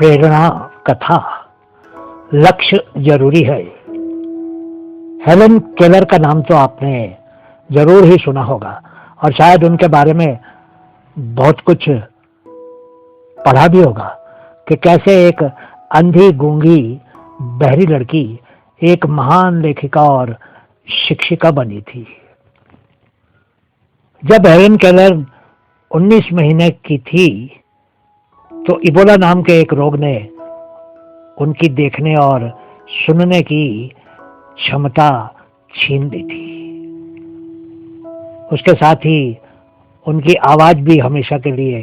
प्रेरणा कथा, लक्ष्य जरूरी है। हेलन केलर का नाम तो आपने जरूर ही सुना होगा और शायद उनके बारे में बहुत कुछ पढ़ा भी होगा कि कैसे एक अंधी गूंगी बहरी लड़की एक महान लेखिका और शिक्षिका बनी थी। जब हेलन केलर 19 महीने की थी तो इबोला नाम के एक रोग ने उनकी देखने और सुनने की क्षमता छीन ली थी। उसके साथ ही उनकी आवाज भी हमेशा के लिए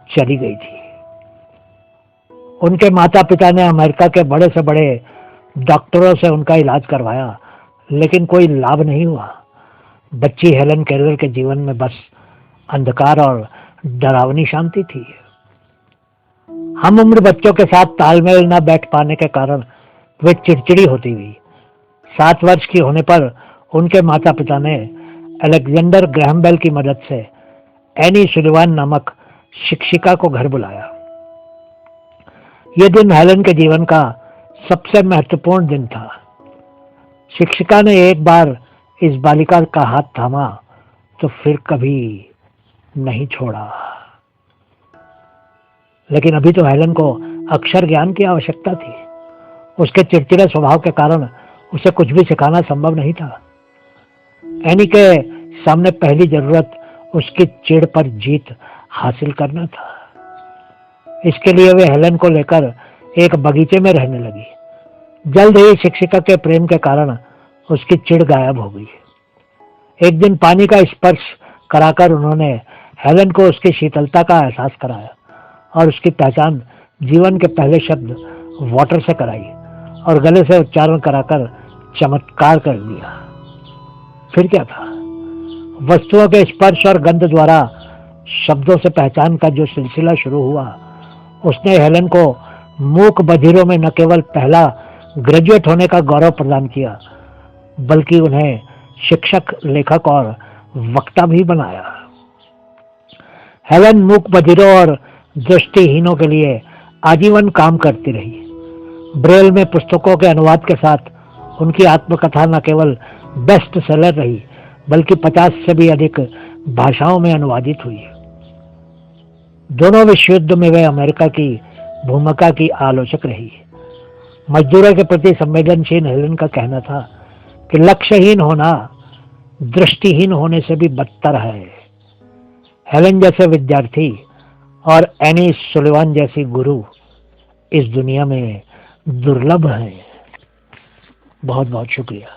चली गई थी। उनके माता पिता ने अमेरिका के बड़े से बड़े डॉक्टरों से उनका इलाज करवाया, लेकिन कोई लाभ नहीं हुआ। बच्ची हेलन केलर के जीवन में बस अंधकार और डरावनी शांति थी। हम उम्र बच्चों के साथ तालमेल न बैठ पाने के कारण वे चिड़चिड़ी होती हुई 7 वर्ष की होने पर उनके माता पिता ने अलेक्जेंडर ग्रैहम बेल की मदद से एनी सुलिवान नामक शिक्षिका को घर बुलाया। यह दिन हेलन के जीवन का सबसे महत्वपूर्ण दिन था। शिक्षिका ने एक बार इस बालिका का हाथ थामा तो फिर कभी नहीं छोड़ा। लेकिन अभी तो हेलन को अक्षर ज्ञान की आवश्यकता थी। उसके चिड़चिड़े स्वभाव के कारण उसे कुछ भी सिखाना संभव नहीं था। एनी के सामने पहली जरूरत उसकी चिढ़ पर जीत हासिल करना था। इसके लिए वे हेलन को लेकर एक बगीचे में रहने लगी। जल्द ही शिक्षिका के प्रेम के कारण उसकी चिढ़ गायब हो गई। एक दिन पानी का स्पर्श कराकर उन्होंने हेलन को उसकी शीतलता का एहसास कराया और उसकी पहचान जीवन के पहले शब्द वाटर से कराई और गले से उच्चारण कराकर चमत्कार कर दिया। फिर क्या था? वस्तुओं के स्पर्श और गंध द्वारा शब्दों से पहचान का जो सिलसिला शुरू हुआ, उसने हेलन को मूक बधिरों में न केवल पहला ग्रेजुएट होने का गौरव प्रदान किया, बल्कि उन्हें शिक्षक, लेखक और वक्ता भी बनाया। हेलन मूक बधिरों और दृष्टिहीनों के लिए आजीवन काम करती रही। ब्रेल में पुस्तकों के अनुवाद के साथ उनकी आत्मकथा न केवल बेस्ट सेलर रही, बल्कि 50 से भी अधिक भाषाओं में अनुवादित हुई। दोनों विश्व युद्ध में वे अमेरिका की भूमिका की आलोचक रही। मजदूरों के प्रति संवेदनशील हेलन का कहना था कि लक्ष्यहीन होना दृष्टिहीन होने से भी बदतर है। हेलन जैसे विद्यार्थी और एनी सुलिवान जैसी गुरु इस दुनिया में दुर्लभ हैं। बहुत बहुत शुक्रिया।